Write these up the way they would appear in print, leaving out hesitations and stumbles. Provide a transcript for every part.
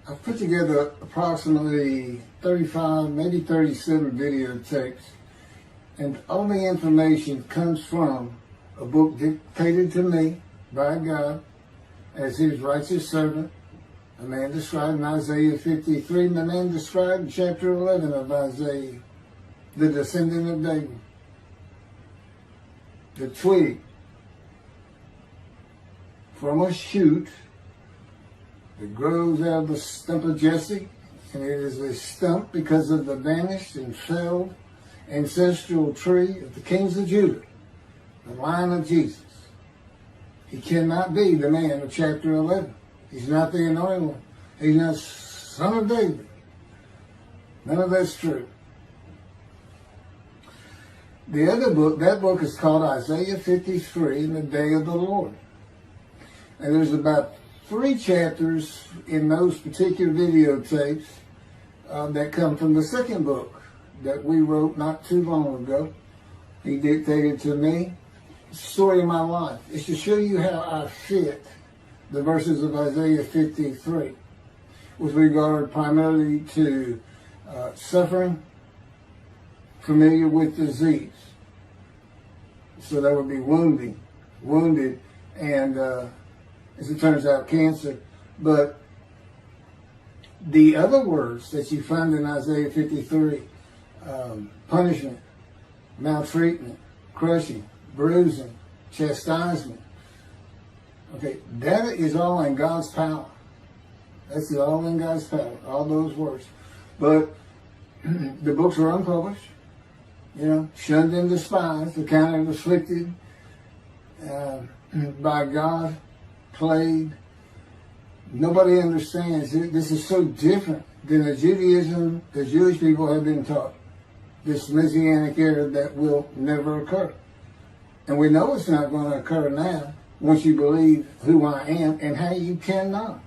I've put together approximately 35, maybe 37 videotapes, and all the information comes from a book dictated to me by God as his righteous servant, a man described in Isaiah 53, and the man described in chapter 11 of Isaiah, the descendant of David, the twig from a shoot that grows out of the stump of Jesse, and it is a stump because of the vanished and felled ancestral tree of the kings of Judah, the line of Jesus. He cannot be the man of chapter 11. He's not the anointed one. He's not son of David. None of that's true. The other book, that book is called Isaiah 53, in the Day of the Lord. And there's about 3 chapters in those particular videotapes that come from the second book that we wrote not too long ago. He dictated to me. It's the story of my life. It's to show you how I fit the verses of Isaiah 53 with regard primarily to suffering, familiar with disease. So that would be wounded, and as it turns out, cancer. But the other words that you find in Isaiah 53, punishment, maltreatment, crushing, bruising, chastisement, okay, that is all in God's power. That's all in God's power, all those words. But the books are unpublished, shunned and despised, accounted afflicted by God, plagued. Nobody understands it. This is so different than the Judaism the Jewish people have been taught. This Messianic era that will never occur. And we know it's not going to occur now once you believe who I am and how you cannot.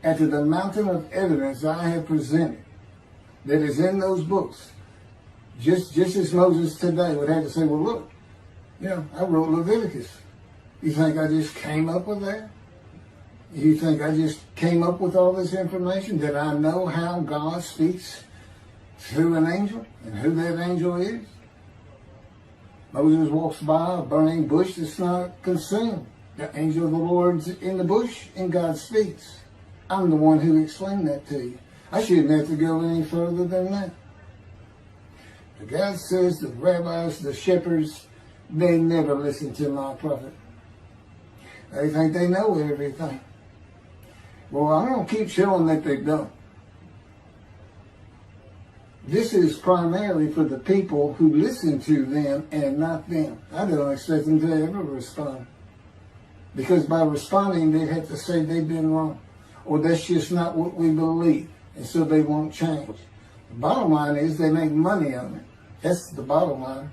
After the mountain of evidence I have presented that is in those books, just as Moses today would have to say, well, look, I wrote Leviticus. You think I just came up with that? You think I just came up with all this information? Did I know how God speaks through an angel and who that angel is? Moses walks by a burning bush that's not consumed. The angel of the Lord's in the bush and God speaks. I'm the one who explained that to you. I shouldn't have to go any further than that. But God says the rabbis, the shepherds, they never listen to my prophet. They think they know everything. Well, I'm going to keep showing that they don't. This is primarily for the people who listen to them and not them. I don't expect them to ever respond. Because by responding, they have to say they've been wrong. Or that's just not what we believe. And so they won't change. The bottom line is they make money on it. That's the bottom line.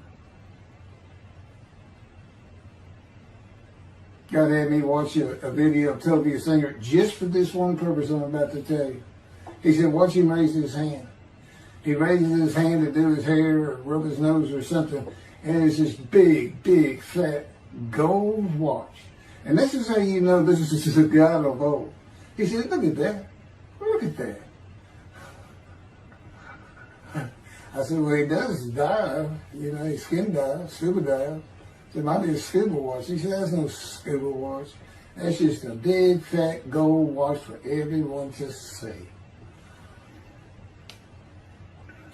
God had me watch a video of Toby, a singer, just for this one purpose I'm about to tell you. He said, watch him raise his hand. He raises his hand to do his hair or rub his nose or something, and it's this big, fat gold watch. And this is how you know this is the God of old. He said, look at that. Look at that. I said, well, he does dive. He skin dive, scuba dive. It might be a scuba watch. He said, that's no scuba watch. That's just a big, fat gold watch for everyone to see.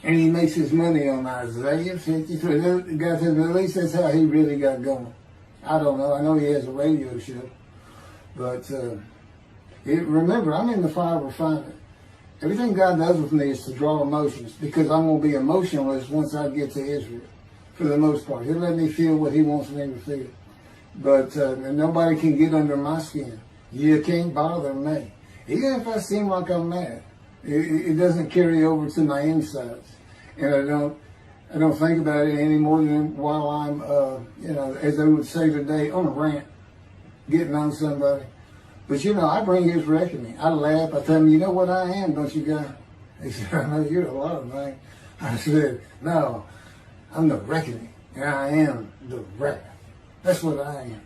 And he makes his money on Isaiah 53. The guy said, at least that's how he really got going. I don't know. I know he has a radio show. But remember, I'm in the fire refinement. Everything God does with me is to draw emotions because I'm going to be emotionless once I get to Israel. For the most part. He'll let me feel what he wants me to feel. But nobody can get under my skin. You can't bother me. Even if I seem like I'm mad, it doesn't carry over to my insides. And I don't think about it any more than while I'm, as they would say today, on a rant, getting on somebody. But I bring his reckoning. I laugh. I tell him, you know what I am, don't you, guy? He said, I know you're a lot of things. I said, no. I'm the reckoning, and I am the wrath. That's what I am.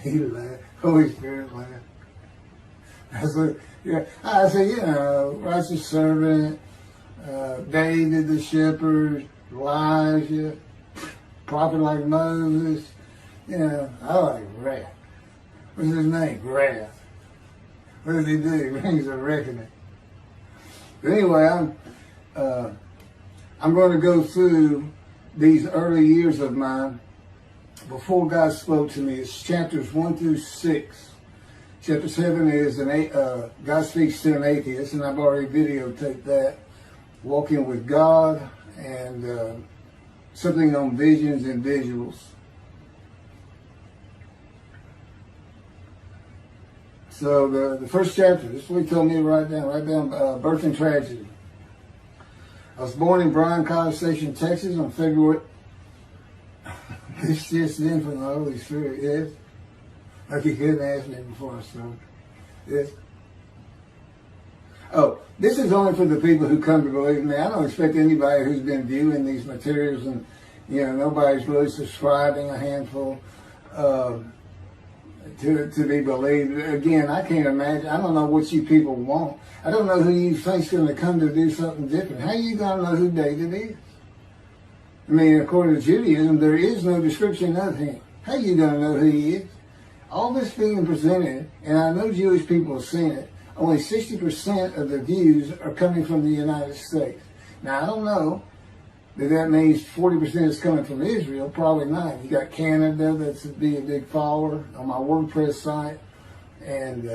He laughed. Holy Spirit laughed. I said, righteous servant, David the shepherd, Elijah, prophet like Moses. I like wrath. What's his name? Wrath. What does he do? He brings a reckoning. But anyway, I'm going to go through these early years of mine before God spoke to me. It's chapters 1 through 6. Chapter 7 is God speaks to an atheist, and I've already videotaped that. Walking with God, and something on visions and visuals. So the first chapter, this is what he told me to write down birth and tragedy. I was born in Bryan College Station, Texas on February. It's just in from the Holy Spirit, yes. Like he couldn't ask me before I started. Yes. Oh, this is only for the people who come to believe in me. I don't expect anybody who's been viewing these materials and, nobody's really subscribing, a handful, to be believed. Again, I can't imagine. I don't know what you people want. I don't know who you think's going to come to do something different. How you going to know who David is? I mean, according to Judaism, there is no description of him. How you going to know who he is? All this being presented, and I know Jewish people have seen it, only 60% of the views are coming from the United States. Now, I don't know that means 40% is coming from Israel. Probably not. You got Canada, that's be a big follower on my WordPress site. And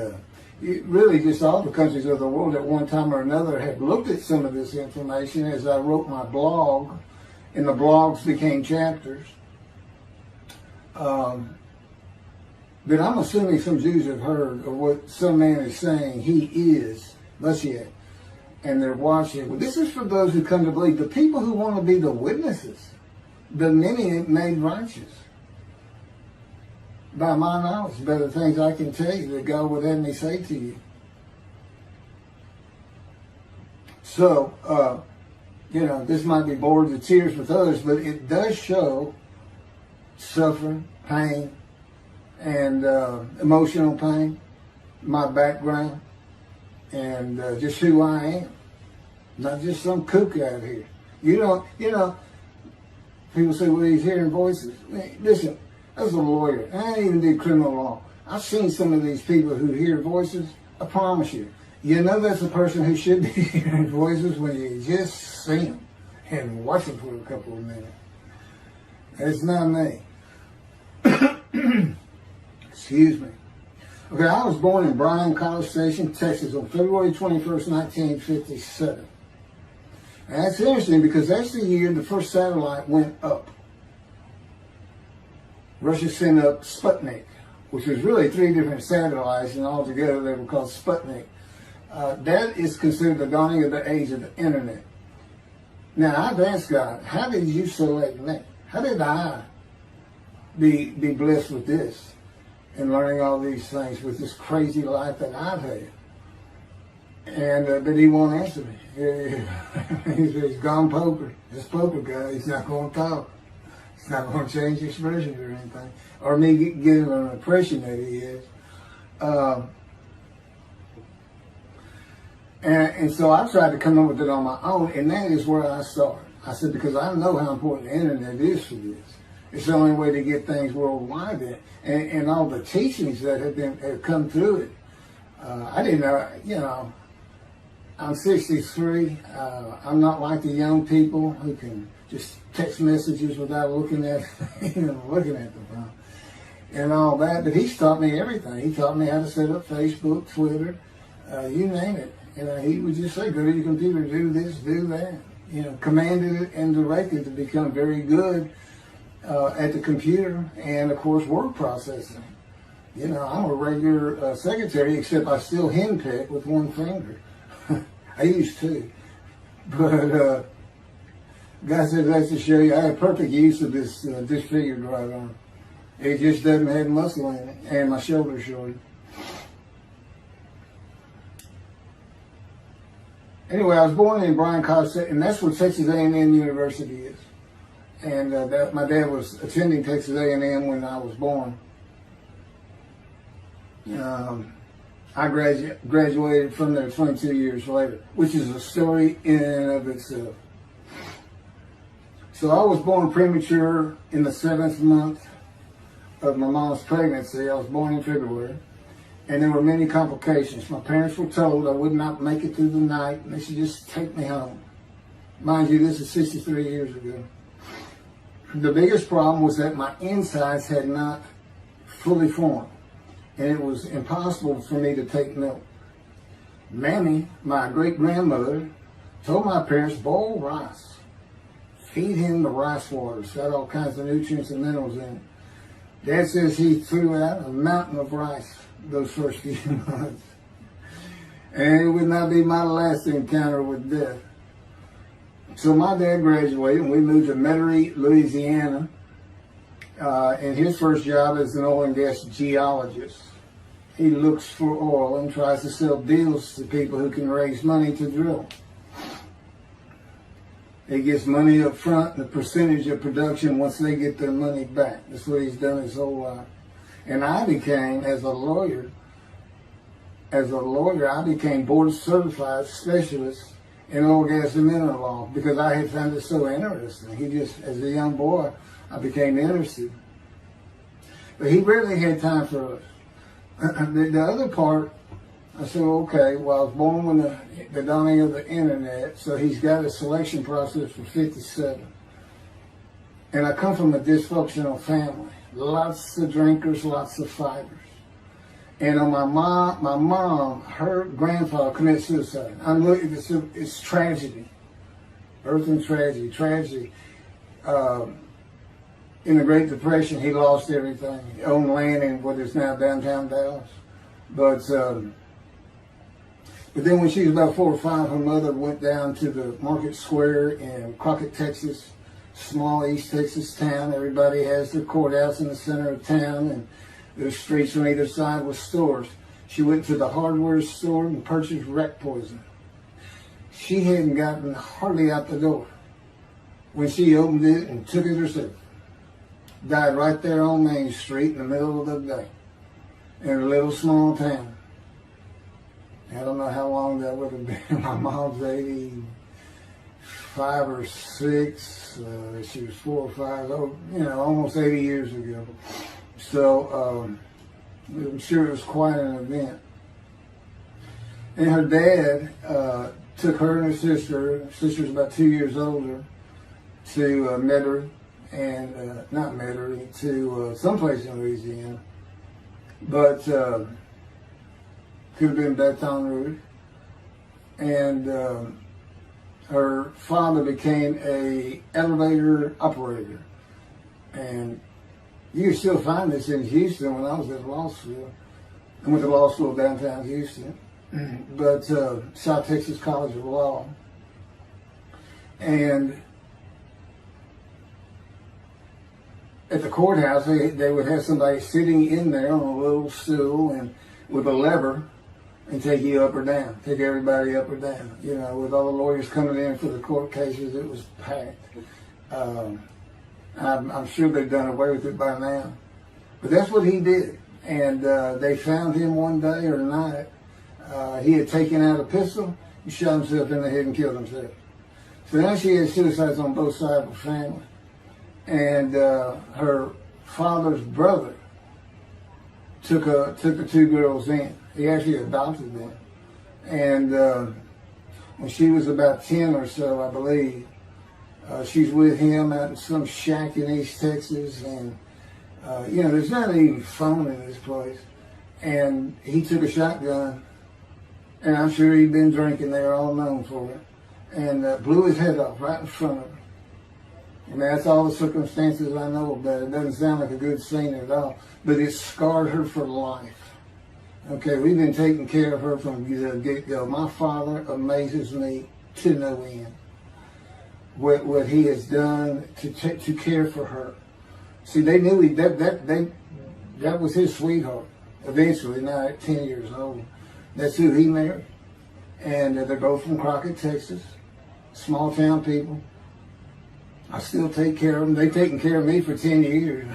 really just all the countries of the world at one time or another have looked at some of this information as I wrote my blog, and the blogs became chapters. But I'm assuming some Jews have heard of what some man is saying he is Moshiach, and they're watching. Well, this is for those who come to believe, the people who want to be the witnesses, the many made righteous. By my knowledge, by the things I can tell you that God would have me say to you. So, this might be bored to tears with others, but it does show suffering, pain, and emotional pain, my background, and just who I am. Not just some kook out here. People say, well, he's hearing voices. Listen, as a lawyer, I ain't even do criminal law. I've seen some of these people who hear voices. I promise you. That's a person who should be hearing voices when you just see them and watch them for a couple of minutes. It's not me. Excuse me. Okay, I was born in Bryan College Station, Texas on February 21st, 1957. And that's interesting because that's the year the first satellite went up. Russia sent up Sputnik, which was really 3 different satellites, and altogether they were called Sputnik. That is considered the dawning of the age of the internet. Now, I've asked God, how did you select me? How did I be blessed with this and learning all these things with this crazy life that I've had? And but he won't answer me. He's gone poker. This poker guy, he's not going to talk. He's not going to change expressions or anything. Or me giving an impression that he is. And so I tried to come up with it on my own, and that is where I started. I said, because I know how important the internet is for this. It's the only way to get things worldwide, and all the teachings that have come through it. I didn't know, I'm 63. I'm not like the young people who can just text messages without looking at the phone and all that. But he's taught me everything. He taught me how to set up Facebook, Twitter, you name it. He would just say, go to your computer, do this, do that. Commanded it and directed to become very good at the computer and, of course, word processing. I'm a regular secretary, except I still henpeck with one finger. I used to. But God said that's to show you I have perfect use of this disfigured right arm. It just doesn't have muscle in it, and my shoulder's short. Anyway, I was born in Bryan College Station, and that's where Texas A&M University is. And my dad was attending Texas A&M when I was born. I graduated from there 22 years later, which is a story in and of itself. So I was born premature in the 7th month of my mom's pregnancy. I was born in February, and there were many complications. My parents were told I would not make it through the night, and they should just take me home. Mind you, this is 63 years ago. The biggest problem was that my insides had not fully formed, and it was impossible for me to take milk. Mamie, my great-grandmother, told my parents, boil rice. Feed him the rice water. It's got all kinds of nutrients and minerals in it. Dad says he threw out a mountain of rice those first few months. And it would not be my last encounter with death. So my dad graduated and we moved to Metairie, Louisiana. And his first job is an oil and gas geologist. He looks for oil and tries to sell deals to people who can raise money to drill. He gets money up front and a percentage of production once they get their money back. That's what he's done his whole life. And I became, as a lawyer, I became board certified specialist in oil, gas, and mineral law because I had found it so interesting. As a young boy, I became interested. But he rarely had time for us. The other part, I said, okay, well, I was born when the dawning of the internet, so he's got a selection process for 57. And I come from a dysfunctional family. Lots of drinkers, lots of fighters. And on my mom, her grandfather committed suicide. It's tragedy. Earth and tragedy. In the Great Depression, he lost everything. He owned land in what is now downtown Dallas. But then when she was about 4 or 5, her mother went down to the market square in Crockett, Texas, small East Texas town. Everybody has their courthouse in the center of town, and there's streets on either side with stores. She went to the hardware store and purchased wreck poison. She hadn't gotten hardly out the door when she opened it and took it herself. Died right there on Main Street in the middle of the day in a little small town. I don't know how long that would have been. My mom's 85 or 6. She was 4 or 5, almost 80 years ago. So I'm sure it was quite an event. And her dad took her and her sister's about 2 years older, to Metairie, and not Metairie, to someplace in Louisiana. But could have been Baton Rouge. And her father became a elevator operator. And you can still find this in Houston. When I was at law school, I went to law school downtown Houston, but South Texas College of Law. And at the courthouse, they would have somebody sitting in there on a little stool and with a lever and take you up or down, take everybody up or down. With all the lawyers coming in for the court cases, it was packed. I'm sure they've done away with it by now. But that's what he did. And they found him one day or night. He had taken out a pistol, he shot himself in the head and killed himself. So now she had suicides on both sides of the family. And her father's brother took the 2 girls in. He actually adopted them. And when she was about 10 or so, I believe, she's with him out in some shack in East Texas. And, there's not even phone in this place. And he took a shotgun, and I'm sure he'd been drinking there, all known for it, and blew his head off right in front of her. And that's all the circumstances I know about it. It doesn't sound like a good scene at all, but it scarred her for life. Okay, we've been taking care of her from the get-go. My father amazes me to no end. What he has done to care for her. See, they knew that was his sweetheart. Eventually, now at 10 years old, that's who he married. And they're both from Crockett, Texas. Small town people. I still take care of them. They've taken care of me for 10 years.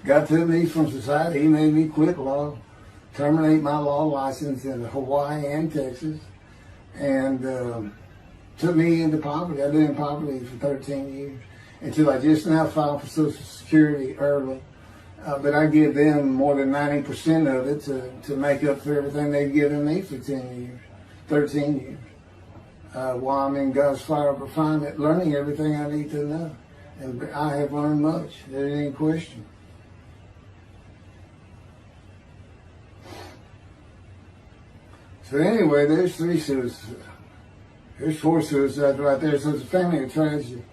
Got to me from society. He made me quit law. terminate my law license in Hawaii and Texas, and took me into poverty. I've been in poverty for 13 years until I just now filed for Social Security early. But I give them more than 90% of it to make up for everything they've given me for 13 years. While I'm in God's fire of refinement, learning everything I need to know. And I have learned much. There ain't any question. So anyway, there's 3 suicides. There's 4 suicides right there. So it's a family of tragedy.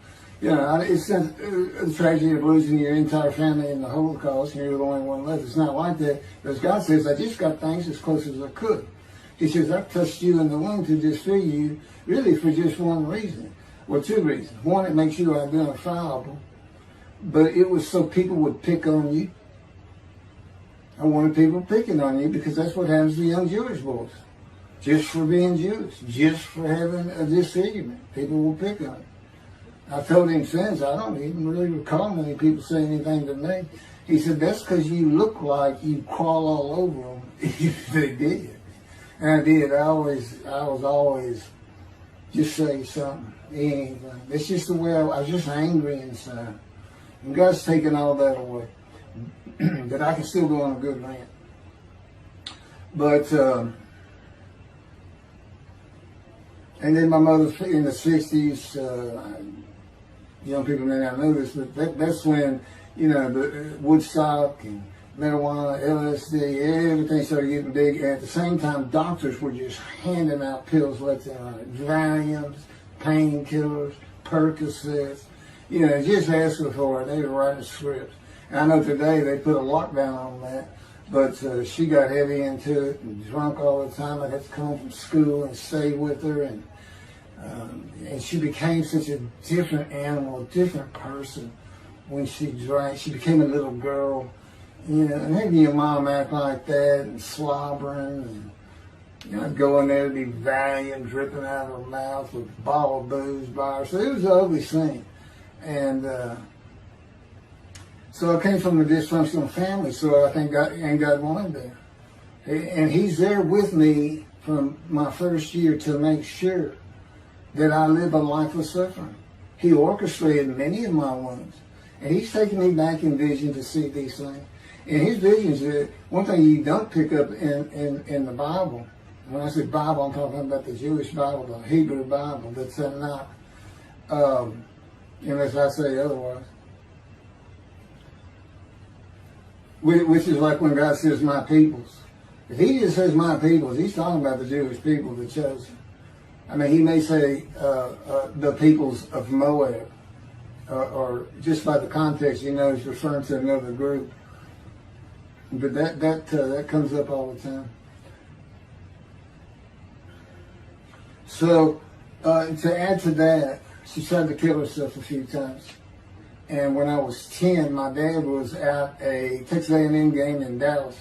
You know, it's a tragedy of losing your entire family in the Holocaust, and you're the only one left. It's not like that. Because God says, I just got things as close as I could. He says, I touched you in the womb to disfigure you, really for just one reason. Well, 2 reasons. One, it makes you identifiable. But it was so people would pick on you. I wanted people picking on you because that's what happens to young Jewish boys. Just for being Jewish, just for having a disfigurement. People will pick on you. I told him since, I don't even really recall many people saying anything to me. He said, that's because you look like you crawl all over them if they did. And I did. I was always just say something, anything. That's just the way I was just angry inside. And God's taken all that away. But I can still go on a good rant. But, and then my mother in the 60s, young people may not know this, but that's when, you know, the Woodstock and marijuana, LSD, everything started getting big. And at the same time, doctors were just handing out pills left and right. Valiums, painkillers, Percocets, you know, just asking for it. They were writing scripts. And I know today they put a lockdown on that, but she got heavy into it and drunk all the time. I'd have to come home from school and stay with her, and she became such a different animal, a different person when she drank. She became a little girl, you know, and having your mom act like that and slobbering, and you know, go in there to be Valium dripping out of her mouth with a bottle of booze by her. So it was an ugly scene. And so I came from a dysfunctional family, so I think God wanted that. And He's there with me from my first year to make sure that I live a life of suffering. He orchestrated many of my wounds. And He's taken me back in vision to see these things. And His visions, one thing you don't pick up in the Bible, when I say Bible, I'm talking about the Jewish Bible, the Hebrew Bible, that's not, unless I say otherwise. Which is like when God says, my peoples. If He just says my peoples, He's talking about the Jewish people, the chosen. I mean, He may say the peoples of Moab, or just by the context, you know, He's referring to another group. But that comes up all the time. So to add to that, she tried to kill herself a few times. And when I was 10, my dad was at a Texas A&M game in Dallas.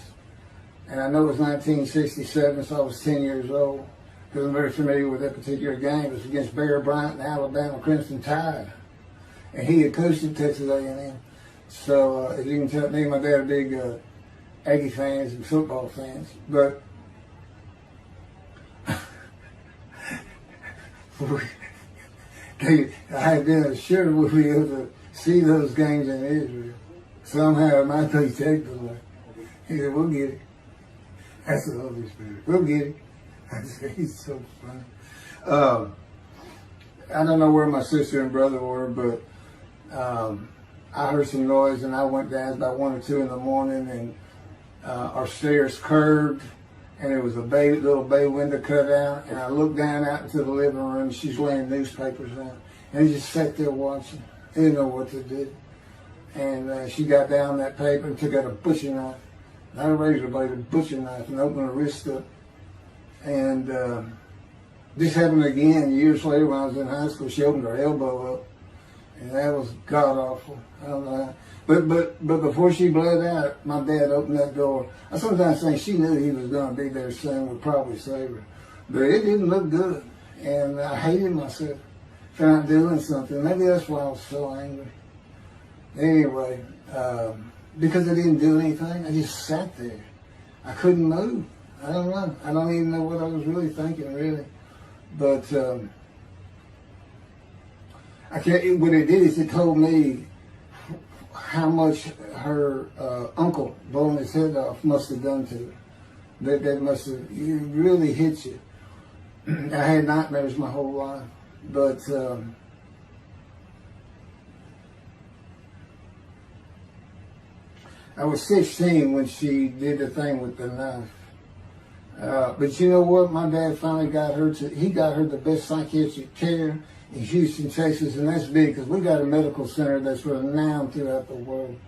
And I know it was 1967, so I was 10 years old. Because I'm very familiar with that particular game. It was against Bear Bryant and Alabama Crimson Tide. And he had coached at Texas A&M. So as you can tell, me and my dad are big Aggie fans and football fans. But I had been assured we'll be able to see those games in Israel. Somehow it might be technically. He said, we'll get it. That's the Holy Spirit. We'll get it. I said, he's so funny. I don't know where my sister and brother were, but I heard some noise and I went down about 1 or 2 in the morning, and our stairs curved, and there was a little bay window cut out, and I looked down out into the living room. She's laying newspapers down, and I just sat there watching. I didn't know what to do. And she got down that paper and took out a butcher knife, not a razor blade, a butcher knife, and opened her wrist up. And this happened again years later when I was in high school. She opened her elbow up, and that was god awful. I don't know how. But before she bled out, my dad opened that door. I sometimes think she knew he was going to be there soon, would probably save her. But it didn't look good, and I hated myself for not doing something. Maybe that's why I was so angry. Anyway, because I didn't do anything, I just sat there. I couldn't move. I don't know. I don't even know what I was really thinking, really. But I can't. What it did is it told me how much her uncle blowing his head off must have done to her. That must have really hit you. I had nightmares my whole life, but I was 16 when she did the thing with the knife. But you know what? My dad finally got her he got her the best psychiatric care in Houston, Texas, and that's big because we got a medical center that's renowned throughout the world.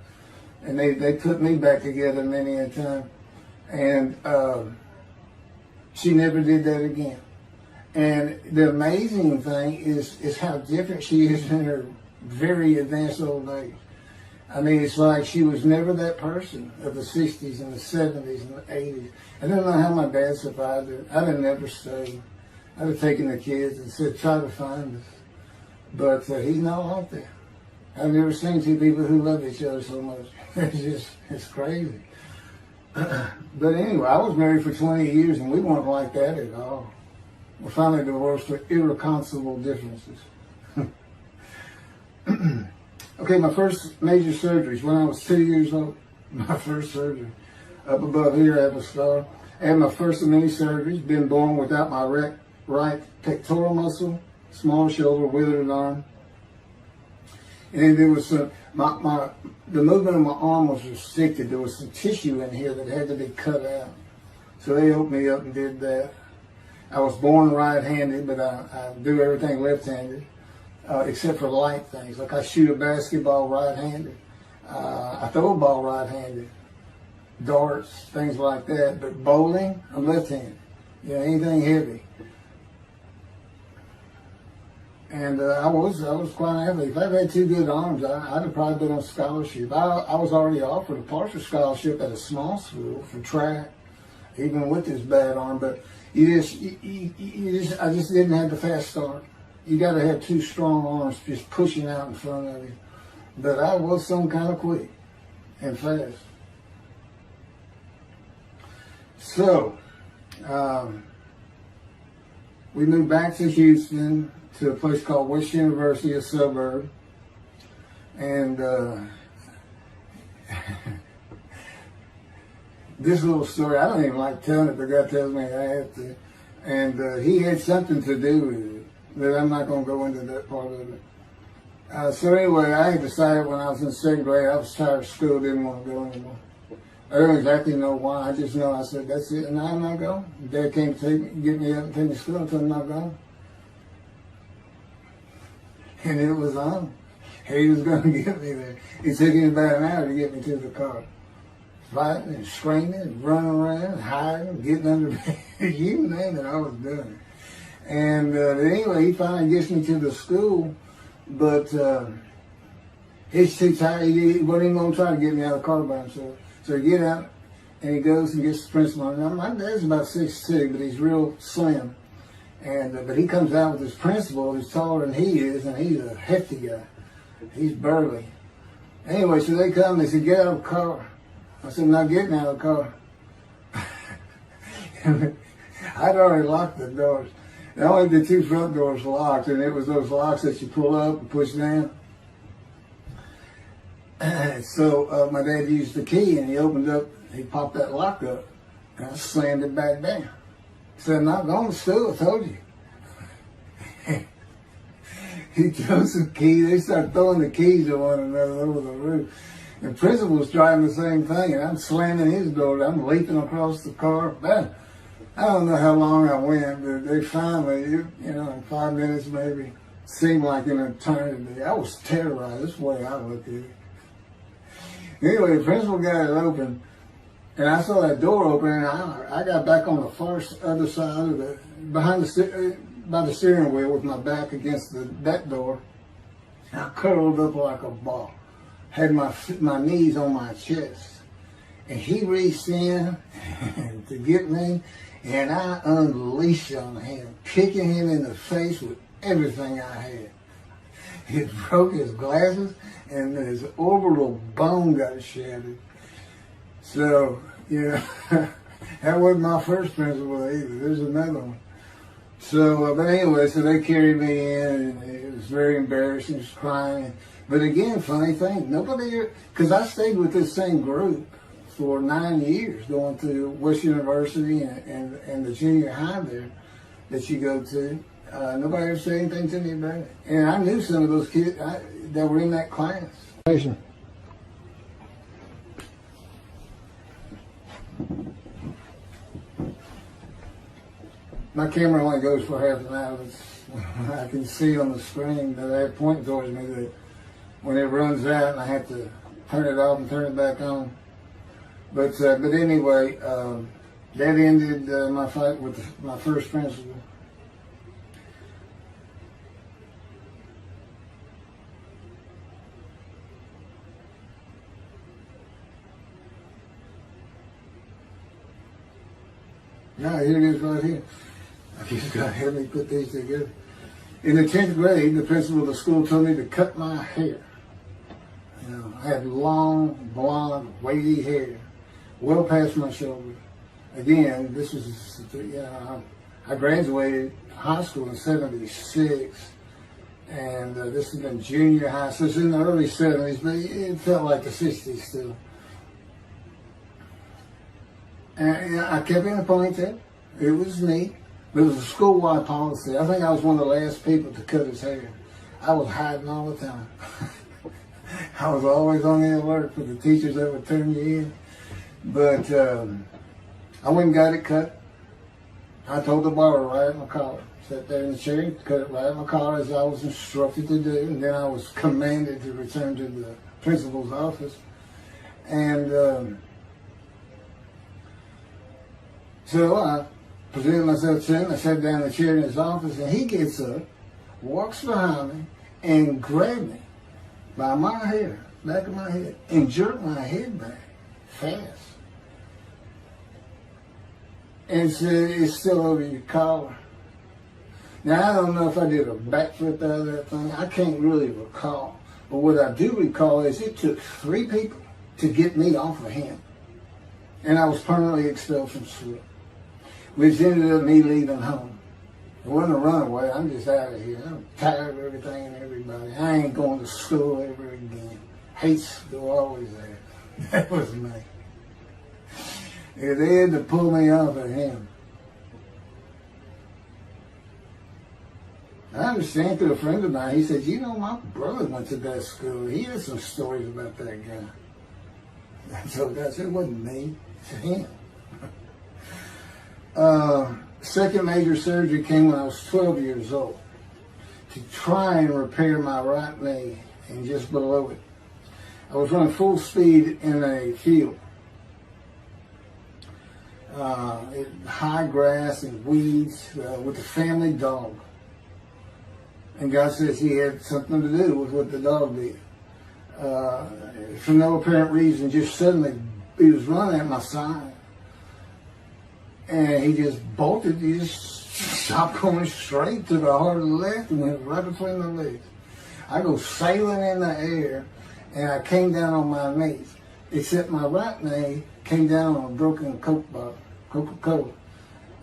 And they put me back together many a time. And she never did that again. And the amazing thing is how different she is in her very advanced old age. I mean, it's like she was never that person of the 60s and the 70s and the 80s. I don't know how my dad survived it. I'd have never stayed. I'd have taken the kids and said, try to find us. But he's not like that. I've never seen two people who love each other so much. It's crazy. But anyway, I was married for 20 years and we weren't like that at all. We're finally divorced for irreconcilable differences. Okay, my first major surgeries when I was 2 years old. My first surgery. Up above here, I have a scar. I had my first of many surgeries. Been born without my right pectoral muscle, small shoulder, withered arm. And there was some, the movement of my arm was restricted. There was some tissue in here that had to be cut out. So they opened me up and did that. I was born right-handed, but I do everything left-handed, except for light things. Like I shoot a basketball right-handed. I throw a ball right-handed. Darts, things like that. But bowling, I'm left-handed. You know, anything heavy. And I was quite an athlete. If I'd had two good arms, I'd have probably been on scholarship. I was already offered a partial scholarship at a small school for track, even with this bad arm. But I just didn't have the fast start. You got to have two strong arms just pushing out in front of you. But I was some kind of quick and fast. So we moved back to Houston, to a place called West University, a suburb. And this little story, I don't even like telling it, but God tells me I have to. And he had something to do with it, but I'm not going to go into that part of it. So anyway, I had decided when I was in second grade, I was tired of school, didn't want to go anymore. I don't exactly know why, I just know I said, that's it, and I'm not going. Dad came to get me up and take me to school until I'm not going. And it was on. He was going to get me there. It took him about an hour to get me to the car. Fighting and screaming and running around, hiding, getting under bed. You name it, I was doing it. And anyway, he finally gets me to the school, but he's too tired. He wasn't even going to try to get me out of the car by himself. So he get out, and he goes and gets the principal. Now, my dad's about 6'2", but he's real slim. And but he comes out with his principal who's taller than he is, and he's a hefty guy. He's burly. Anyway, so they come, they said, get out of the car. I said, I'm not getting out of the car. I'd already locked the doors. And only the two front doors locked, and it was those locks that you pull up and push down. So my dad used the key, and he opened up, he popped that lock up, and I slammed it back down. He said, I'm not going to school, I told you. He throws some keys, they start throwing the keys at one another over the roof. The principal's driving the same thing, and I'm slamming his door, I'm leaping across the car. Man, I don't know how long I went, but they finally, in 5 minutes maybe, seemed like an eternity. I was terrorized, that's the way I looked at it. Anyway, the principal got it open, and I saw that door open, and I got back on the far other side of by the steering wheel with my back against that door. And I curled up like a ball, had my knees on my chest, and he reached in to get me, and I unleashed on him, kicking him in the face with everything I had. It broke his glasses, and his orbital bone got shattered. So, That wasn't my first principal either. There's another one. So, but anyway, so they carried me in, and it was very embarrassing, just crying. But again, funny thing, nobody, because I stayed with this same group for 9 years, going to West University and the junior high there that you go to. Nobody ever said anything to me about it. And I knew some of those kids that were in that class. My camera only goes for half an hour. I can see on the screen that I have pointing towards me that when it runs out and I have to turn it off and turn it back on. But anyway, that ended my fight with my first principal. Now here it is right here. You just got to help me put these together. In the 10th grade, the principal of the school told me to cut my hair. You know, I had long, blonde, wavy hair, well past my shoulders. Again, this was, I graduated high school in '76, and this has been junior high, so it's in the early '70s, but it felt like the '60s still. And I kept it in a ponytail. It was neat. It was a school-wide policy. I think I was one of the last people to cut his hair. I was hiding all the time. I was always on the alert for the teachers that would turn you in. But I went and got it cut. I told the barber right at my collar. Sat there in the chair, cut it right at my collar as I was instructed to do. And then I was commanded to return to the principal's office. And so I presented myself to him. I sat down in the chair in his office, and he gets up, walks behind me, and grabbed me by my hair, back of my head, and jerked my head back fast. And said, "It's still over your collar." Now, I don't know if I did a backflip out of that thing. I can't really recall. But what I do recall is it took 3 people to get me off of him. And I was permanently expelled from school, which ended up me leaving home. It wasn't a runaway. I'm just out of here. I'm tired of everything and everybody. I ain't going to school ever again. Hates go always there. That was me. And they had to pull me off of him. I understand through a friend of mine, he said, "You know, my brother went to that school. He had some stories about that guy." So that's it wasn't me, it's him. Second major surgery came when I was 12 years old to try and repair my right knee and just below it. I was running full speed in a field. High grass and weeds with a family dog. And God says he had something to do with what the dog did. For no apparent reason, just suddenly he was running at my side. And he just bolted, he just stopped going straight to the heart of the left and went right between my legs. I go sailing in the air and I came down on my knees. Except my right knee came down on a broken Coke bottle, Coca-Cola.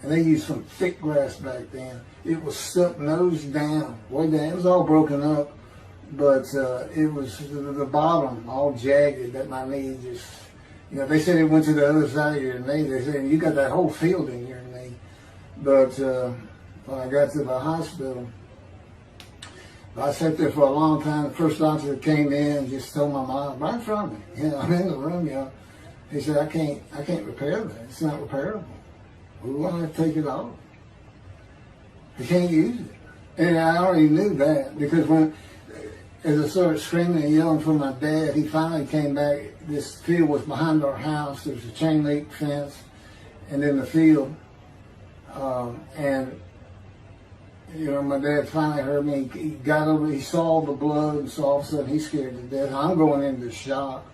And they used some thick grass back then. It was stuck nose down, way down. It was all broken up, but it was the bottom all jagged that my knee just, they said it went to the other side of your knee. They said, "You got that whole field in your knee." But when I got to the hospital, I sat there for a long time. The first doctor that came in and just told my mom, right in front of me, I'm in the room, he said, I can't repair that. It's not repairable. We want to take it off. I can't use it. And I already knew that because as I started screaming and yelling for my dad, he finally came back. This field was behind our house. There was a chain link fence and then the field. My dad finally heard me. He got over, he saw the blood, and so all of a sudden he's scared to death. I'm going into shock.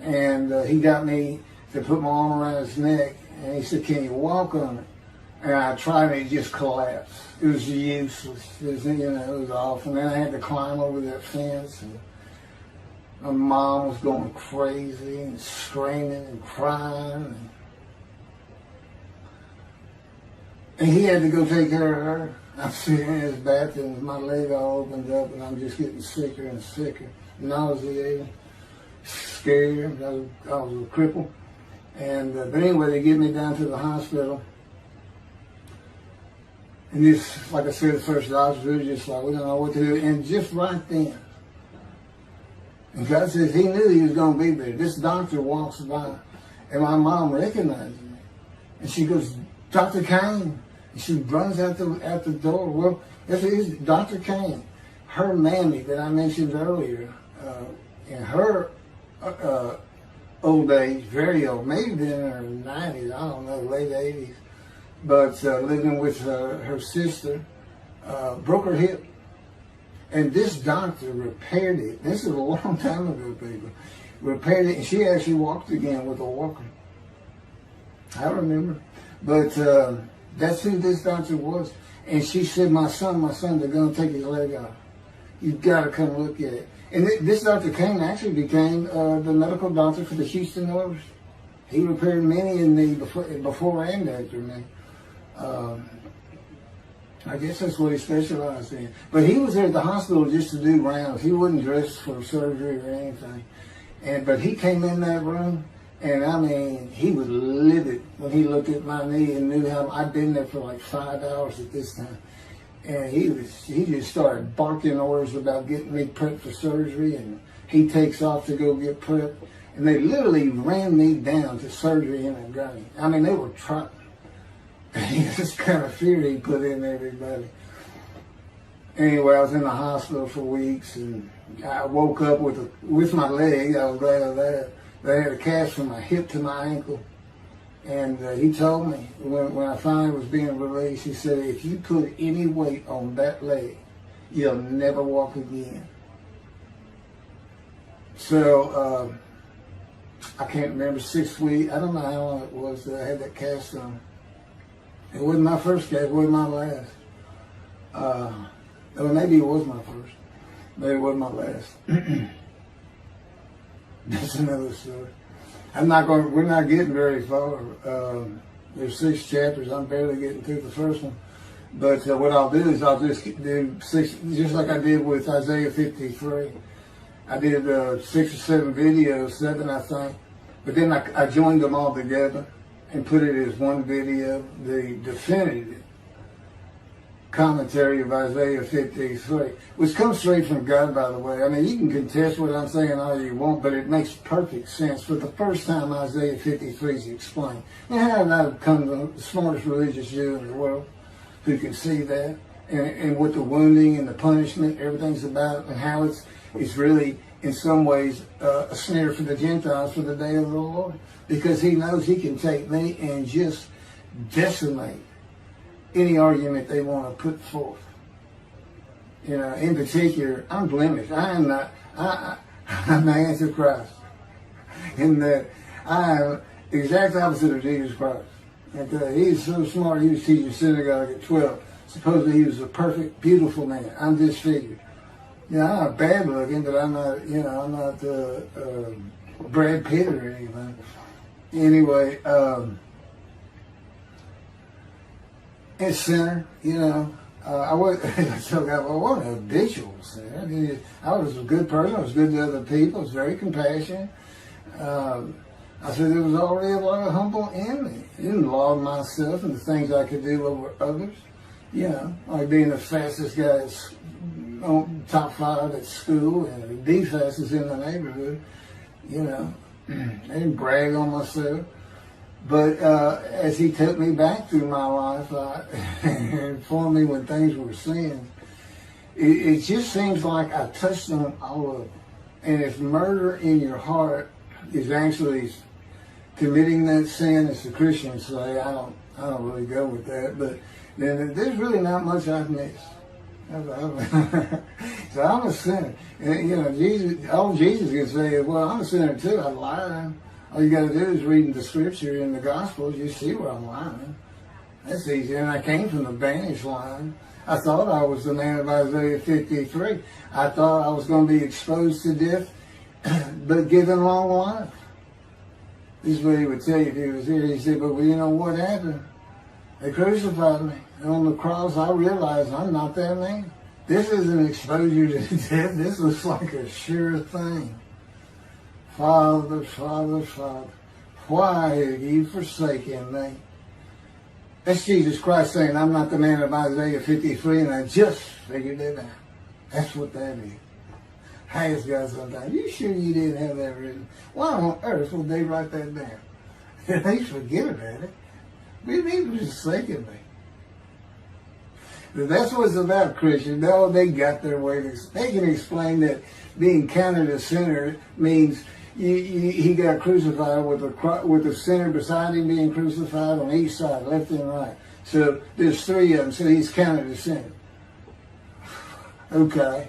And he got me to put my arm around his neck. And he said, "Can you walk on it?" And I tried, and it just collapsed. It was useless. It was awful. And then I had to climb over that fence. And my mom was going crazy and screaming and crying. And he had to go take care of her. I'm sitting in his bathroom with my leg all opened up, and I'm just getting sicker and sicker, nauseated, scared. I was a cripple. And but anyway, they get me down to the hospital. And this, like I said, the first doctor was just like, we don't know what to do. And just right then, and God says he knew he was going to be there. This doctor walks by, and my mom recognizes me. And she goes, Dr. Kane. And she runs out the door. Well, this is Dr. Kane. Her Mamie that I mentioned earlier, in her old age, very old, maybe in her 90s, I don't know, late 80s, but living with her sister, broke her hip. And this doctor repaired it. This is a long time ago, people. Repaired it, and she actually walked again with a walker. I remember. But that's who this doctor was. And she said, my son, they're going to take his leg off. You've got to come look at it. And this Dr. Kane actually became the medical doctor for the Houston Oilers. He repaired many in the before and after me. I guess that's what he specialized in. But he was there at the hospital just to do rounds. He wasn't dressed for surgery or anything. But he came in that room, and I mean, he was livid when he looked at my knee and knew how I'd been there for like 5 hours at this time. And he just started barking orders about getting me prepped for surgery, and he takes off to go get prepped. And they literally ran me down to surgery in a gurney. I mean, they were trying. This kind of fear he put in everybody. Anyway, I was in the hospital for weeks, and I woke up with my leg. I was glad of that. They had a cast from my hip to my ankle. And he told me, when I finally was being released, he said, if you put any weight on that leg, you'll never walk again. So, I can't remember, 6 weeks, I don't know how long it was that I had that cast on. It wasn't my first cast, it wasn't my last. Well, maybe it was my first, but it wasn't my last. That's another story. We're not getting very far. There's 6 chapters. I'm barely getting through the first one. But what I'll do is I'll just do 6, just like I did with Isaiah 53. I did 6 or 7 videos, 7 I think. But then I joined them all together and put it as one video, the definitive commentary of Isaiah 53, which comes straight from God, by the way. I mean, you can contest what I'm saying all you want, but it makes perfect sense. For the first time, Isaiah 53 is explained. And how did I become the smartest religious Jew in the world who can see that? And what the wounding and the punishment, everything's about, and how it's really, in some ways, a snare for the Gentiles for the day of the Lord. Because he knows he can take me and just decimate any argument they want to put forth. You know, in particular, I'm blemished. I am not, I'm the Antichrist. In that I am the exact opposite of Jesus Christ. And he's so smart, he was teaching synagogue at 12. Supposedly he was a perfect, beautiful man. I'm disfigured. You know, I'm not bad looking, but I'm not, you know, I'm not Brad Pitt or anything. Anyway, it's sinner, you know. I wasn't a habitual sinner. I mean, I was a good person. I was good to other people. I was very compassionate. I said there was already a lot of humble in me. I didn't laud myself and the things I could do over others. You know, like being the fastest guy on top 5 at school and the fastest in the neighborhood. You know, I didn't brag on myself. But as he took me back through my life and informed me when things were sin, it just seems like I touched on all of it. And if murder in your heart is actually committing that sin, as the Christians say, I don't really go with that. But then there's really not much I've missed. So I'm a sinner. And, you know, all Jesus can say is, well, I'm a sinner too. I lie. All you got to do is read the scripture in the Gospels. You see where I'm lying. That's easy. And I came from the banished line. I thought I was the man of Isaiah 53. I thought I was going to be exposed to death, but given long life. This is what he would tell you if he was here. He said, but you know what happened? They crucified me. And on the cross, I realized I'm not that man. This isn't exposure to death. This looks like a sure thing. Father, Father, Father, why have you forsaken me? That's Jesus Christ saying, I'm not the man of Isaiah 53, and I just figured it out. That's what that is. I ask God sometimes, you sure you didn't have that written? Why on earth would they write that down? At least forget about it. We need to forsaken me. But that's what it's about, Christians. No, they got their way. They can explain that being counted a sinner means he got crucified with the sinner beside him being crucified on each side, left and right. So there's three of them, so he's counted a sinner. Okay.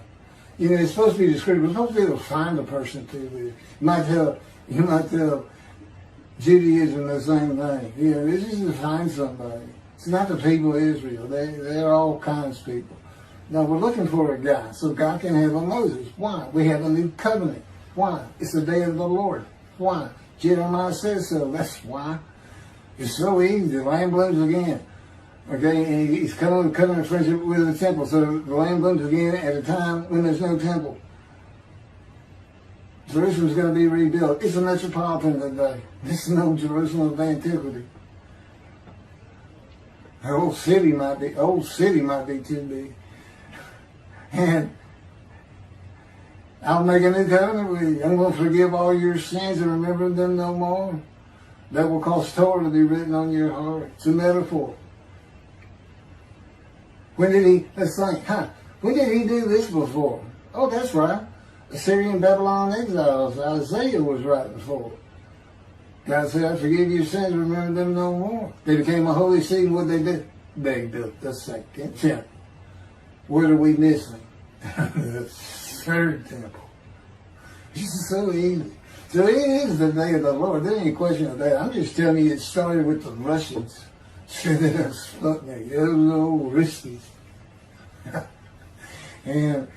You know, it's supposed to be descriptive. We're supposed to be able to find a person to this. You might tell Judaism the same thing. You know, this is to find somebody. It's not the people of Israel. They're all kinds of people. Now, we're looking for a guy so God can have a Moses. Why? We have a new covenant. Why? It's the day of the Lord. Why? Jeremiah says so. That's why. It's so easy. The lamb blooms again. Okay, and he's coming in friendship with the temple. So the lamb blooms again at a time when there's no temple. Jerusalem's going to be rebuilt. It's a metropolitan today. This is no Jerusalem of antiquity. The old city might be too big. And I'll make a new covenant with you. I'm going to forgive all your sins and remember them no more. That will cause Torah to be written on your heart. It's a metaphor. When did he do this before? Oh, that's right. Assyrian Babylon exiles. Isaiah was right before. God said, I forgive your sins, remember them no more. They became a holy city, and what they did? They built the second temple. What are we missing? The third temple. This is so easy. So it is the day of the Lord. There ain't any question of that. I'm just telling you it started with the Russians. Sending us Sputnik, those old Ruskies. And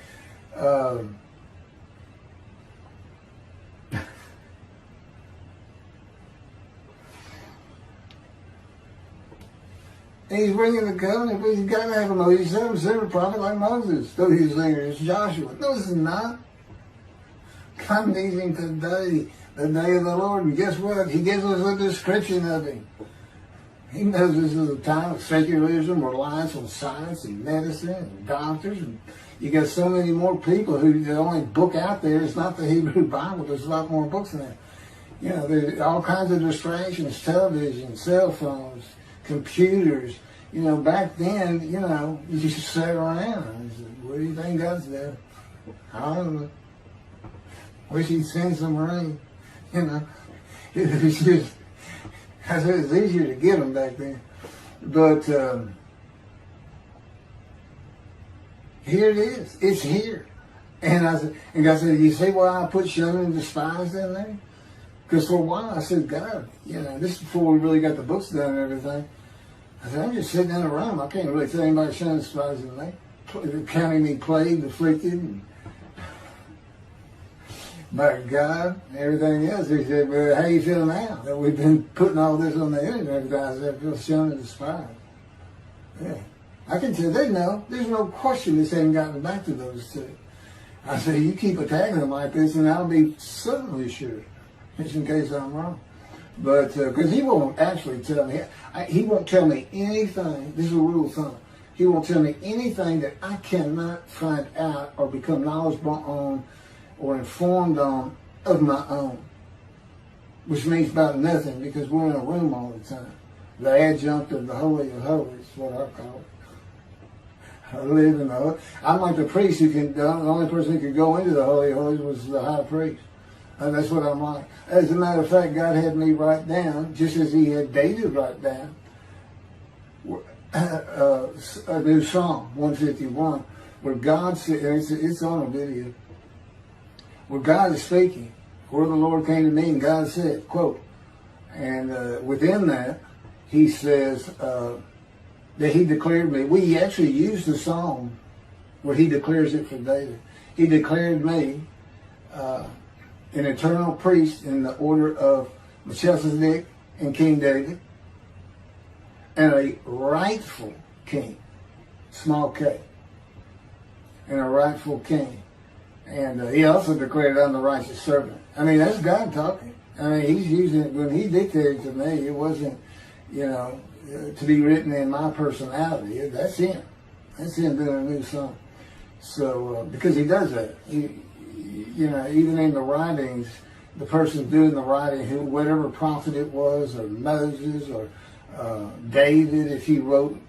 he's bringing the covenant, but he's got to have a Moses. He's a servant prophet like Moses. So he's saying it's Joshua. No, this is not. God needs him today, the day of the Lord. And guess what? He gives us a description of him. He knows this is a time of secularism, reliance on science and medicine and doctors. And you got so many more people who the only book out there is not the Hebrew Bible. There's a lot more books than that. You know, there's all kinds of distractions, television, cell phones, computers. You know, back then, you know, you just sat around and said, what do you think God's doing? I don't know. Wish he'd send some rain. You know, it was just, I said it was easier to get them back then. But here it is. It's here. And God said, you see why I put shunned and despised in there? Because for a while I said, God, you know, this is before we really got the books done and everything. I said, I'm just sitting in a room. I can't really tell anybody shunned and despised in there. Counting me plagued, afflicted, and by God, and everything else. He said, well, how you feeling now that we've been putting all this on the internet? I said, I feel shunned and despised. Yeah. I can tell they know. There's no question this hasn't gotten back to those two. I said, you keep attacking them like this, and I'll be certainly sure, just in case I'm wrong. But, because he won't actually tell me, he won't tell me anything, this is a rule of thumb, he won't tell me anything that I cannot find out or become knowledgeable on or informed on of my own, which means about nothing because we're in a room all the time. The adjunct of the Holy of Holies is what I call it. I live in the I'm like the priest who can, the only person who could go into the Holy of Holies was the high priest. And that's what I'm like. As a matter of fact, God had me write down, just as he had David write down, a new Psalm 151, where God said, it's on a video, where God is speaking, where the Lord came to me and God said, quote, and within that, he says that he declared me. We actually used the psalm where he declares it for David. He declared me an eternal priest in the order of Moshiach and King David, and a rightful king, small k, and a rightful king. And he also declared, I'm the righteous servant. I mean, that's God talking. I mean, he's using it. When he dictated to me, it wasn't, to be written in my personality. That's him. That's him doing a new song. So, because he does that. Even in the writings, the person doing the writing, whatever prophet it was, or Moses, or David, if he wrote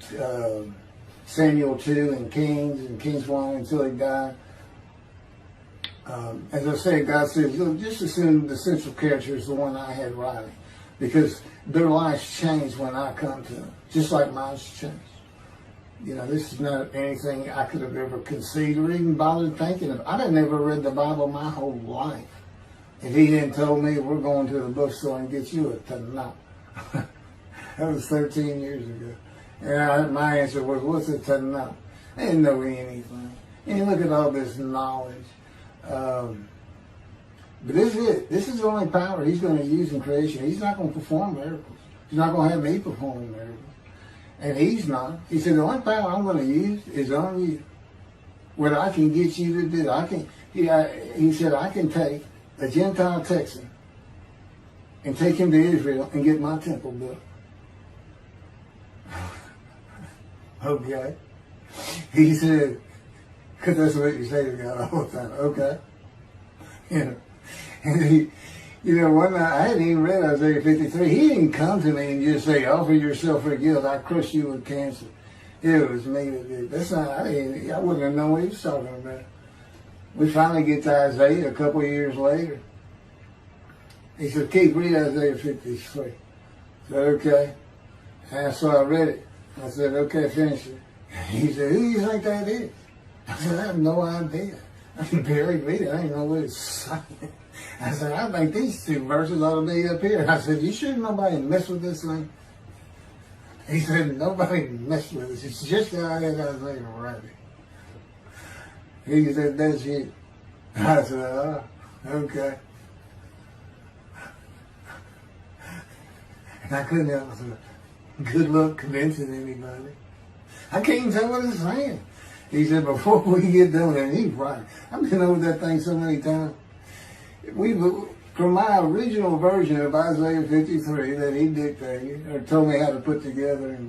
Samuel 2 and Kings 1 until he died. As I said, God says, just assume the central character is the one I had writing, because their lives change when I come to them, just like mine's changed. This is not anything I could have ever conceived or even bothered thinking of. I'd have never read the Bible my whole life if he didn't told me we're going to the bookstore and get you a Tanakh. That was 13 years ago. And my answer was, what's a Tanakh? I didn't know anything. And you look at all this knowledge. But this is it. This is the only power he's going to use in creation. He's not going to perform miracles. He's not going to have me perform miracles. And he's not. He said, the only power I'm going to use is on you. What I can get you to do. He said, I can take a Gentile Texan and take him to Israel and get my temple built. Okay. He said, because that's what you say to God all the time. Okay. And one night, I hadn't even read Isaiah 53. He didn't come to me and just say, offer yourself for guilt. I crushed you with cancer. It was me that did. That's not, I wouldn't have known what he was talking about. We finally get to Isaiah a couple of years later. He said, Keith, read Isaiah 53. I said, okay. And so I read it. I said, okay, finish it. He said, who do you think that is? I said, I have no idea. I can barely read it. I didn't know what it's saying. I said, I think these two verses ought to be up here. I said, you sure nobody messed with this thing? He said, nobody messed with this. It's just how I had Isaiah write it. He said, that's it. I said, oh, okay. And I couldn't help myself. Good luck convincing anybody. I can't even tell what it's saying. He said, before we get done, and he's right. I've been over that thing so many times. From my original version of Isaiah 53 that he dictated, or told me how to put together,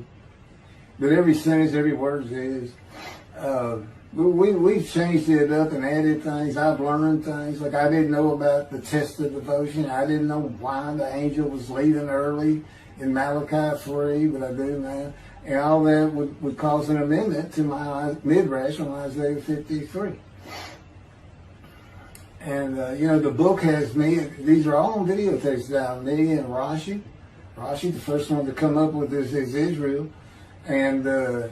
but every sentence, every word is, we've changed it up and added things. I've learned things. Like I didn't know about the test of devotion. I didn't know why the angel was leaving early in Malachi 3, but I do now. And all that would cause an amendment to my midrash on Isaiah 53. And, the book has me, these are all on videotapes now, me and Rashi. Rashi, the first one to come up with this is Israel. And, I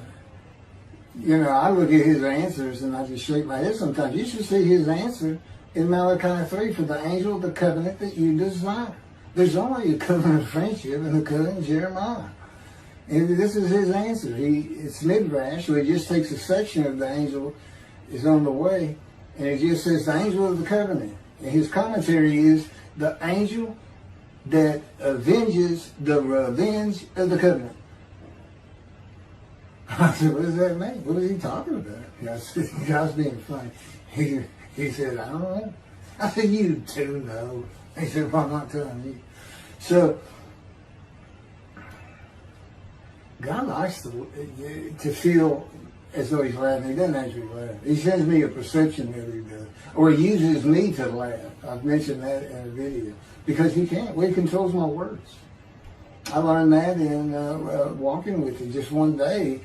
look at his answers and I just shake my head sometimes. You should see his answer in Malachi 3 for the angel of the covenant that you desire. There's only a covenant of friendship and a covenant of Jeremiah. And this is his answer. It's midrash, so he just takes a section of the angel is on the way, and it just says the angel of the covenant. And his commentary is the angel that avenges the revenge of the covenant. I said, what does that mean? What is he talking about? I said, God's being funny. He said, I don't know. I said, you do know. He said, well, I'm not telling you. So, God likes to feel as though he's laughing. He doesn't actually laugh. He sends me a perception that he does. Or he uses me to laugh. I've mentioned that in a video. Because he can't. Well, he controls my words. I learned that in walking with you. Just one day,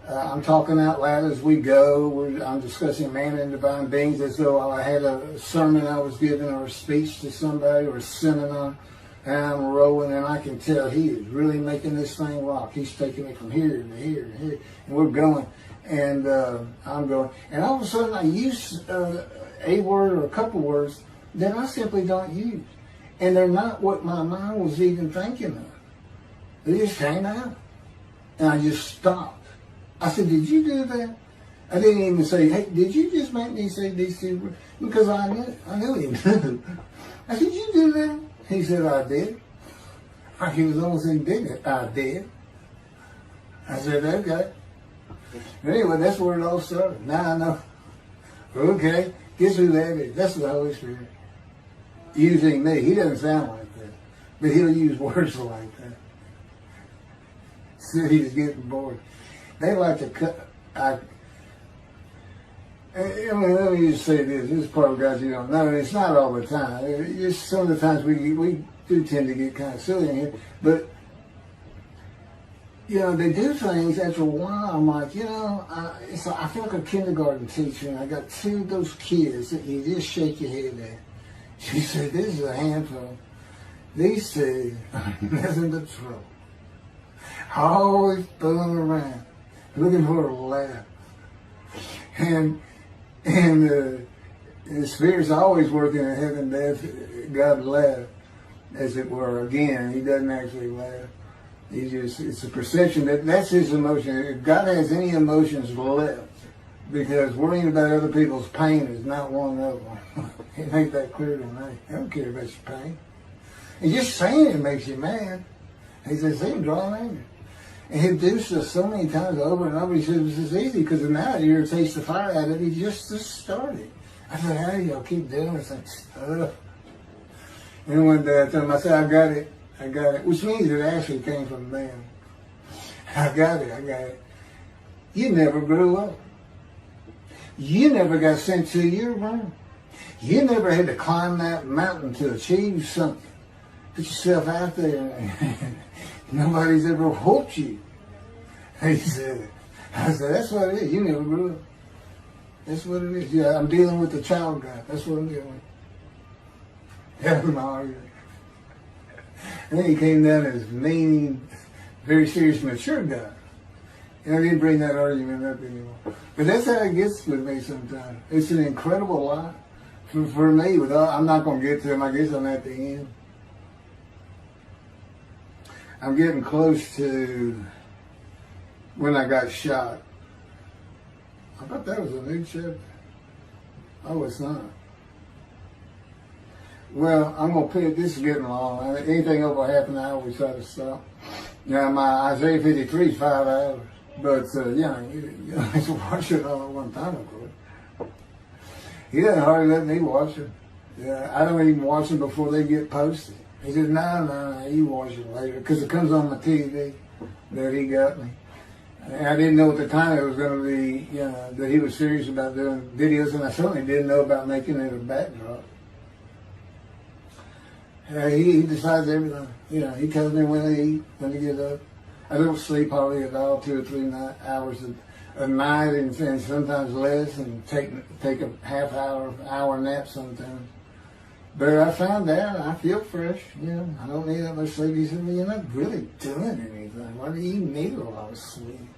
I'm talking out loud as we go. I'm discussing man and divine beings as though I had a sermon I was giving or a speech to somebody or a seminar. And I'm rolling, and I can tell he is really making this thing rock. He's taking it from here to here to here, and we're going. And I'm going. And all of a sudden, I use a word or a couple words that I simply don't use. And they're not what my mind was even thinking of. They just came out. And I just stopped. I said, did you do that? I didn't even say, hey, did you just make me say these two words? Because I knew he knew. I said, did you do that? He said, I did. He was almost indignant. I did. I said, okay. Anyway, that's where it all started. Now I know. Okay, guess who that is? That's the Holy Spirit. Using me. He doesn't sound like that. But he'll use words like that. So he's getting bored. They like to cut. I mean, let me just say this. This is part of guys you don't know. And it's not all the time. It's some of the times we do tend to get kind of silly in here. But, you know, they do things after a while. I'm like, you know, I feel like a kindergarten teacher. And I got two of those kids that you just shake your head at. She said, this is a handful. These two are nothing but trouble. Always fooling around, looking for a laugh. And the Spirit's always working in heaven, death, God laugh, as it were. Again, he doesn't actually laugh. He just, it's a perception that's his emotion. If God has any emotions left, because worrying about other people's pain is not one of them. It ain't that clear to me. I don't care about your pain. And just saying it makes you mad. He says, see him drawing anger. And he'll do so many times over and over. He says, it's easy because now it irritates the fire out of it. He just started. I said, how do y'all keep doing this stuff? And one day I told him, I said, I got it. Which means it actually came from them. I got it. You never grew up. You never got sent to your room. You never had to climb that mountain to achieve something. Put yourself out there. Nobody's ever whooped you. He said, I said, that's what it is. You never grew up. That's what it is. Yeah, I'm dealing with the child God. That's what I'm dealing with. That's my argument. And then he came down as mean, very serious, mature guy. And I didn't bring that argument up anymore. But that's how it gets with me sometimes. It's an incredible lot for me. I'm not going to get to him. I guess I'm at the end. I'm getting close to when I got shot. I thought that was a new chapter. Oh, it's not. Well, I'm going to put it, this is getting long. Anything over half an hour, we try to stop. Now, my Isaiah 53 is 5 hours. But, yeah, you have to watch it all at one time, of course. He doesn't hardly let me watch it. Yeah, I don't even watch them before they get posted. He says, no, you watch it later. Because it comes on my TV that he got me. And I didn't know at the time it was going to be, you know, that he was serious about doing videos. And I certainly didn't know about making it a backdrop. He decides everything. You know, he tells me when to eat, when to get up. I don't sleep hardly at all, 2 or 3 hours a night, and sometimes less, and take a half hour nap sometimes. But I found out I feel fresh. You know, I don't need that much sleep. He said, well, you're not really doing anything. Why do you need a lot of sleep?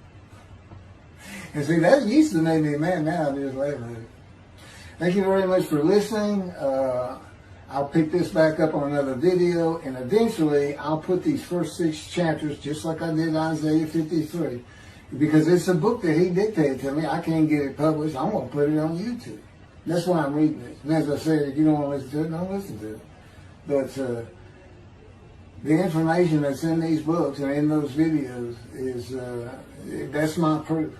And see, that used to make me mad. Now I just laugh at it. Thank you very much for listening. I'll pick this back up on another video, and eventually I'll put these first 6 chapters, just like I did Isaiah 53, because it's a book that he dictated to me. I can't get it published. I'm going to put it on YouTube. That's why I'm reading it. And as I said, if you don't want to listen to it, don't listen to it. But the information that's in these books and in those videos is, that's my proof.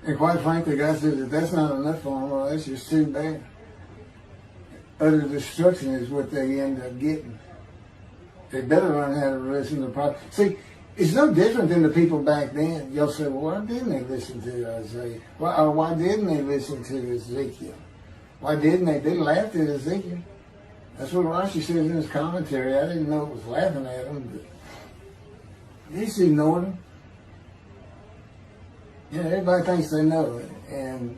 And quite frankly, God says, if that's not enough for them, well, that's just too bad. Utter destruction is what they end up getting. They better learn how to listen to the prophet. See, it's no different than the people back then. You'll say, well, why didn't they listen to Isaiah? Why didn't they listen to Ezekiel? Why didn't they? They laughed at Ezekiel. That's what Rashi says in his commentary. I didn't know it was laughing at him, but they just ignored him. Yeah, everybody thinks they know it.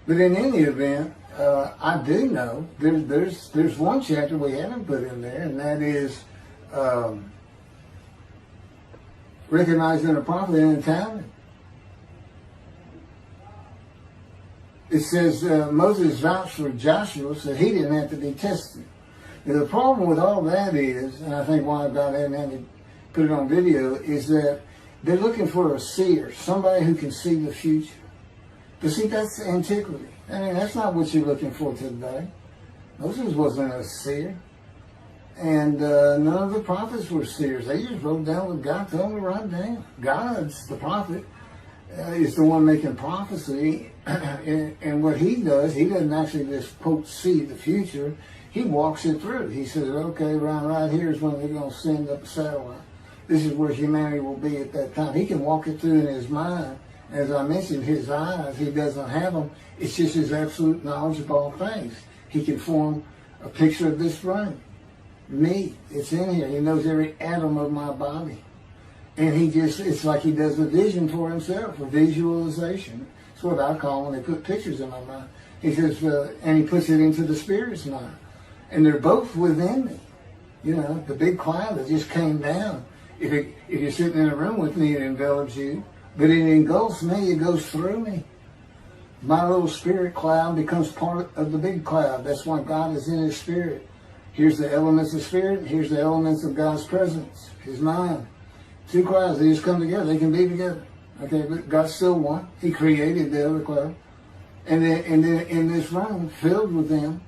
But in any event, I do know there's one chapter we haven't put in there, and that is recognizing a prophet in time. It says Moses vouched for Joshua, so he didn't have to be tested. Now, the problem with all that is, and I think why God hadn't had to put it on video, is that they're looking for a seer, somebody who can see the future. But see, that's antiquity. I mean, that's not what you're looking for today. Moses wasn't a seer. And none of the prophets were seers. They just wrote down what God told them to write down. God's the prophet. Is the one making prophecy. And what he does, he doesn't actually just, quote, see the future. He walks it through. He says, okay, right here is when they're going to send up a satellite. This is where humanity will be at that time. He can walk it through in his mind. As I mentioned, his eyes, he doesn't have them. It's just his absolute knowledge of all things. He can form a picture of this brain. Me, it's in here. He knows every atom of my body. And it's like he does a vision for himself, a visualization. It's what I call when they put pictures in my mind. He says, and he puts it into the spirit's mind. And they're both within me. You know, the big cloud that just came down. If you're sitting in a room with me, it envelops you. But it engulfs me, it goes through me. My little spirit cloud becomes part of the big cloud. That's why God is in his spirit. Here's the elements of spirit, here's the elements of God's presence, his mind. Two clouds, they just come together, they can be together. Okay, but God's still one. He created the other cloud. And then in this room, filled with them,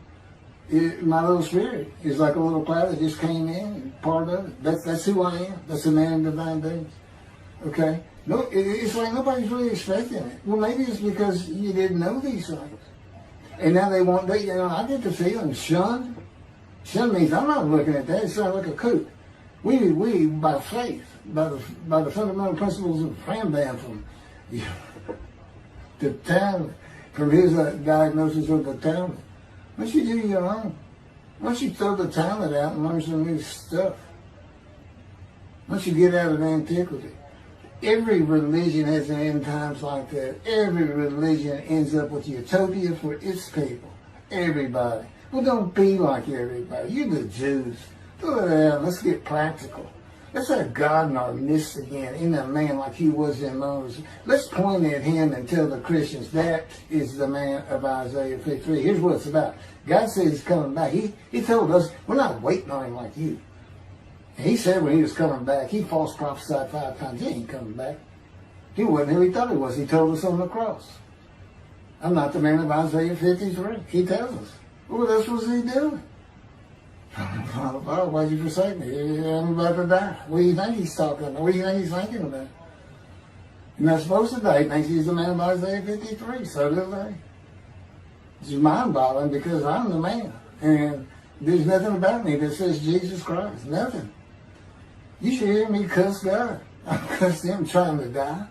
my little spirit is like a little cloud that just came in and part of it. That's who I am. That's the man in divine things. Okay? No, it's like nobody's really expecting it. Well, maybe it's because you didn't know these things. And now they want, I get the feeling, shunned. Shunned means I'm not looking at that. It's not like a coot. We by faith, by the fundamental principles of Rambam from the talent, from his diagnosis of the talent. Why don't you do your own? Why don't you throw the talent out and learn some new stuff? Why don't you get out of antiquity? Every religion has an end times like that. Every religion ends up with utopia for its people. Everybody. Well, don't be like everybody. You're the Jews. Throw it out. Let's get practical. Let's have God in our midst again, in a man like he was in Moses. Let's point at him and tell the Christians that is the man of Isaiah 53. Here's what it's about. God says he's coming back. He told us we're not waiting on him like you. He said when he was coming back, he false prophesied 5 times. He ain't coming back. He wasn't who he thought he was. He told us on the cross. I'm not the man of Isaiah 53. He tells us. Well, that's what he doing. Why'd you forsake me? I'm about to die. What do you think he's talking about? What do you think he's thinking about? You're not supposed to die. He thinks he's the man of Isaiah 53. So do they. It's mind-boggling because I'm the man. And there's nothing about me that says Jesus Christ. Nothing. You should hear me cuss God. I cussed him trying to die.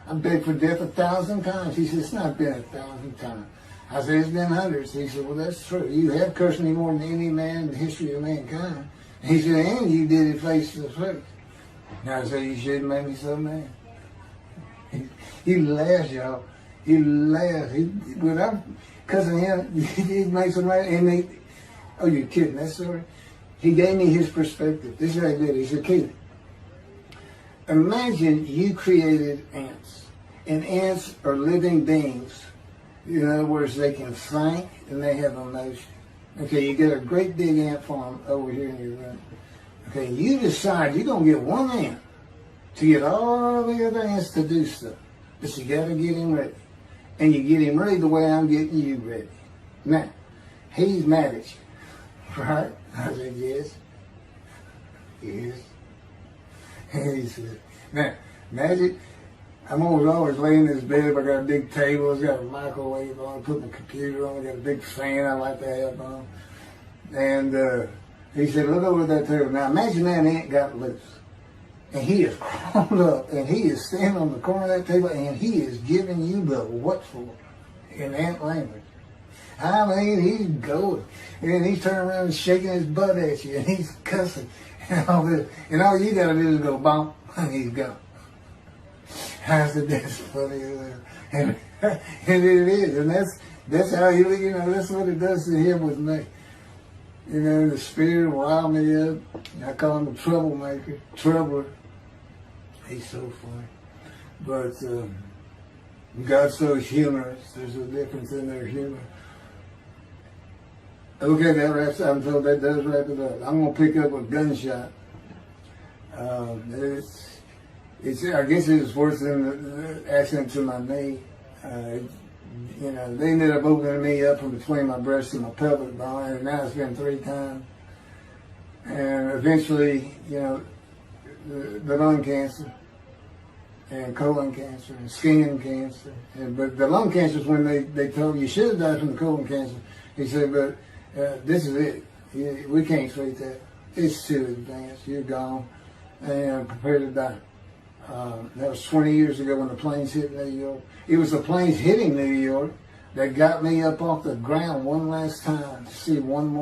I begged for death 1,000 times. He said, it's not been 1,000 times. I said, it's been hundreds. He said, well, that's true. You have cursed me more than any man in the history of mankind. And he said, and you did it face to face. And I said, you shouldn't make me so mad. He laughs, y'all. He laughs. When I'm cussing him, he makes him mad. And oh, you're kidding, that story? He gave me his perspective. This is what he did. He said, kid, imagine you created ants. And ants are living beings. In other words, they can think and they have emotion. Okay, you get a great big ant farm over here in your room. Okay, you decide you're going to get one ant to get all the other ants to do stuff. But you got to get him ready. And you get him ready the way I'm getting you ready. Now, he's mad at you. Right? I said, yes. Yes. And he said, now, imagine, I'm always laying in this bed. I got a big table. It's got a microwave on. I put my computer on. I got a big fan I like to have on. And he said, look over at that table. Now, imagine that ant got loose. And he is crawled up. And he is standing on the corner of that table. And he is giving you the what for in ant language. I mean, he's going. And he's turning around and shaking his butt at you. And he's cussing. And all this. And all you got to do is go, bump. And he's gone. I said, that's funny. And it is. And that's how that's what it does to him with me. You know, the spirit will rile me up. I call him a troublemaker, troubler. He's so funny. But God's so humorous. There's a difference in their humor. Okay, that wraps up. I'm told that does wrap it up. I'm going to pick up a gunshot. I guess it was worse than the accident to my knee. They ended up opening me up from between my breast and my pelvic bone, and now it's been 3 times. and eventually, the lung cancer, and colon cancer, and skin cancer. But the lung cancer is when they told you should have died from the colon cancer. He said, but this is it. We can't treat that. It's too advanced. You're gone, and prepare to die. That was 20 years ago when the planes hit New York. It was the planes hitting New York that got me up off the ground one last time to see one more.